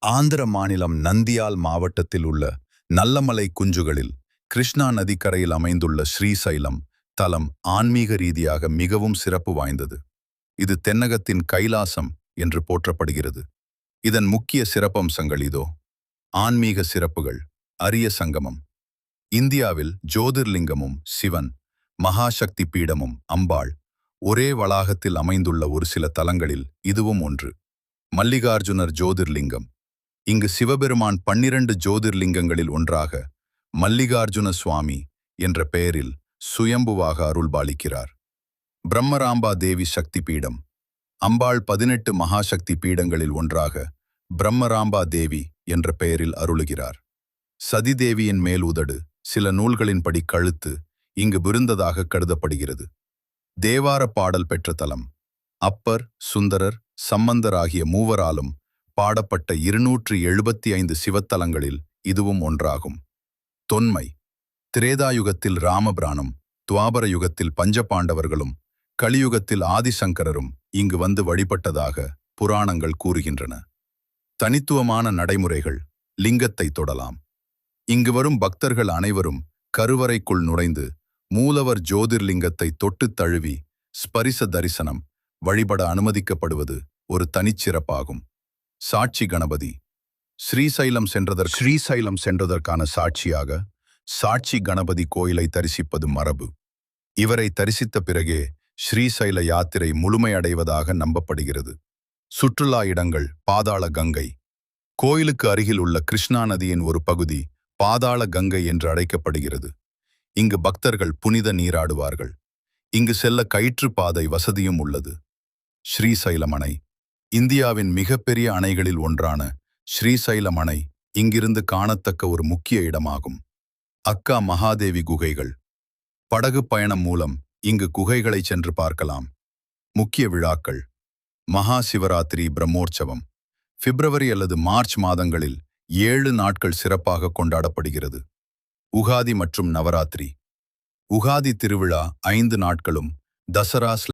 ஆந்திர மாநிலம் நந்தியால் மாவட்டத்தில் உள்ள நல்லமலை குன்றுகளில் கிருஷ்ணா நதிக்கரையில் அமைந்துள்ள ஸ்ரீசைலம் தலம் ஆன்மீக ரீதியாக மிகவும் சிறப்பு வாய்ந்தது. இது தென்னகத்தின் கைலாசம் என்று போற்றப்படுகிறது. இதன் முக்கிய சிறப்பம்சங்கள் இதோ. ஆன்மீக சிறப்புகள். அரிய சங்கமம். இந்தியாவில் ஜோதிர்லிங்கமும் சிவன், மகாசக்தி பீடமும் அம்பாள் ஒரே வளாகத்தில் அமைந்துள்ள ஒரு சில தலங்களில் இதுவும் ஒன்று. மல்லிகார்ஜுனர் ஜோதிர்லிங்கம். இங்கு சிவபெருமான் 12 ஜோதிர்லிங்கங்களில் ஒன்றாக மல்லிகார்ஜுன சுவாமி என்ற பெயரில் சுயம்புவாக அருள்பாலிக்கிறார். பிரம்மராம்பா தேவி சக்தி பீடம். அம்பாள் 18 மகாசக்தி பீடங்களில் ஒன்றாக பிரம்மராம்பா தேவி என்ற பெயரில் அருளுகிறார். சதிதேவியின் மேல் உதடு, சில நூல்களின்படி கழுத்து இங்கு விருந்ததாக கருதப்படுகிறது. தேவார பாடல் பெற்ற தலம். அப்பர், சுந்தரர், சம்பந்தர் ஆகிய மூவராலும் பாடப்பட்ட 275 சிவத்தலங்களில் இதுவும் ஒன்றாகும். தொன்மை. திரேதாயுகத்தில் ராமபிரானும், துவாபர யுகத்தில் பஞ்சபாண்டவர்களும், கலியுகத்தில் ஆதிசங்கரரும் இங்கு வந்து வழிபட்டதாக புராணங்கள் கூறுகின்றன. தனித்துவமான நடைமுறைகள். லிங்கத்தை தொடலாம். இங்கு வரும் பக்தர்கள் அனைவரும் கருவறைக்குள் நுழைந்து மூலவர் ஜோதிர்லிங்கத்தை தொட்டுத் தழுவி ஸ்பரிச தரிசனம் வழிபட அனுமதிக்கப்படுவது ஒரு தனிச்சிறப்பாகும். சாட்சி கணபதி. ஸ்ரீசைலம் சென்றதற்கான சாட்சியாக சாட்சி கணபதி கோயிலை தரிசிப்பது மரபு. இவரை தரிசித்த பிறகே ஸ்ரீசைல யாத்திரை முழுமையடைவதாக நம்பப்படுகிறது. சுற்றுலா இடங்கள். பாதாள கங்கை. கோயிலுக்கு அருகில் உள்ள கிருஷ்ணா நதியின் ஒரு பகுதி பாதாள கங்கை என்று அழைக்கப்படுகிறது. இங்கு பக்தர்கள் புனித நீராடுவார்கள். இங்கு செல்ல கயிற்று பாதை வசதியும் உள்ளது. ஸ்ரீசைலம் அணை. இந்தியாவின் மிகப்பெரிய அணைகளில் ஒன்றான ஸ்ரீசைலம் அணை இங்கிருந்து காணத்தக்க ஒரு முக்கிய இடமாகும். அக்கா மகாதேவி குகைகள். படகு பயணம் மூலம் இங்கு குகைகளை சென்று பார்க்கலாம். முக்கிய விழாக்கள். மகா சிவராத்திரி பிரம்மோற்சவம் பிப்ரவரி அல்லது மார்ச் மாதங்களில் 7 நாட்கள் சிறப்பாக கொண்டாடப்படுகிறது. உகாதி மற்றும் நவராத்திரி. உகாதி திருவிழா 5 நாட்களும், தசரா